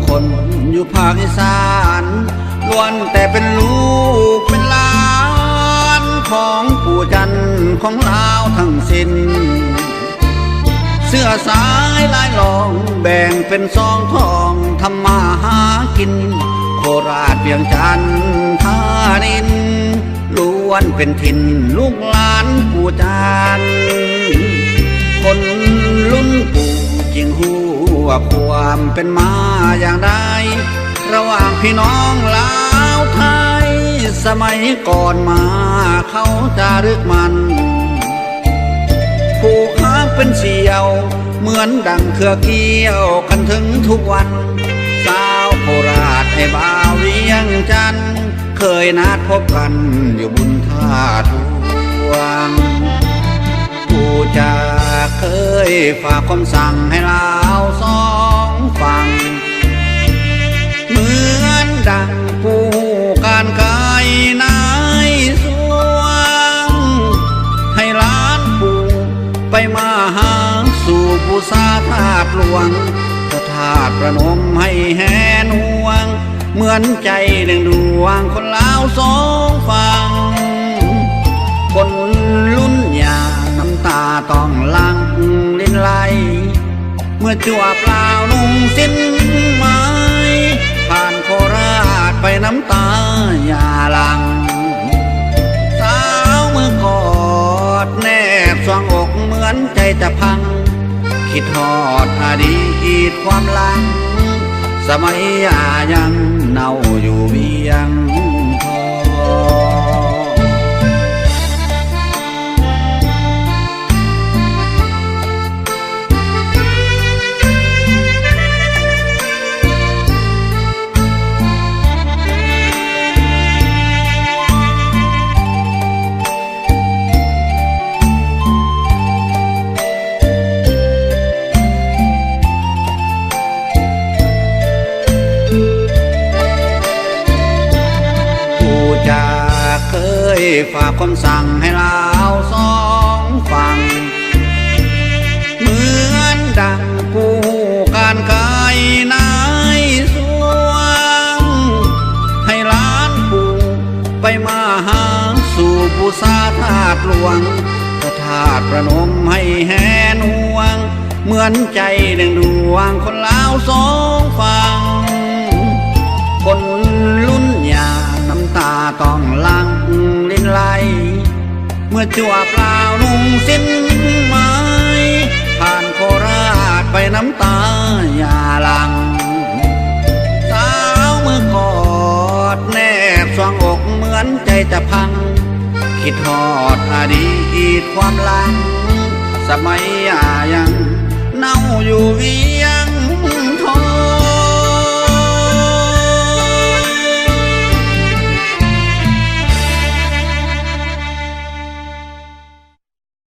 คนอยู่ภาคอีสานล้วนแต่เป็นลูกเป็นหลานของปู่จันทร์ของลาวทั้งสิ้นเสื้อสายลายลองแบ่งเป็นสองทองทำมาหากินโคราชเวียงจันทร์ท่านินล้วนเป็นถิ่นลูกหลานปู่จันทร์คนรุ่นปู่จึงหูว่าความเป็นมาอย่างไรระหว่างพี่น้องลาวไทยสมัยก่อนมาเขาจะรึกมันผูกฮักเป็นเสี่ยวเหมือนดังเครือเกี่ยวกันถึงทุกวันสาวโคราชไอ้บ่าวเวียงจันทร์เคยนัดพบกันอยู่บุญท่าทวงผู้จะเคยฝากคำสั่งให้ลาวสองฝั่งเหมือนดังผู้การกายนายสวงให้ล้านปู่ไปมาหาสู่ผู้สาธาตุหลวงพระธาตุประนมให้แห่นห่วงเหมือนใจหนึ่งดวงคนลาวสองฝั่งคนรุ่นยาน้ำตาต้องหลั่งลิ้นไหลเมื่อจั่วเปล่านุ่งสิ้นไม้ผ่านโคราชไปน้ำตาอย่าหลังสาวมือกอดแนบสวงอกเหมือนใจจะพังคิดทอดอดีตความหลังสมัยยังเนาอยู่เวียงทองฝากคำสั่งให้ลาวสองฝั่งเหมือนดังผู้การกายนายสวงให้ล้านปู่ไปมาหาสู่ผู้สาธาตุหลวงพระธาตุประนมให้แห่นห่วงเหมือนใจหนึ่งดวงคนลาวสองฝั่งคนรุ่นยาน้ำตาต้องหลั่งลิ้นไหลเมื่อจั่วเปล่านุ่งสิ้นไม้ผ่านโคราชไปน้ำตาอย่าหลังสาวมือกอดแนบสวงอกเหมือนใจจะพังคิดทอดอดีตความหลังสมัยยัง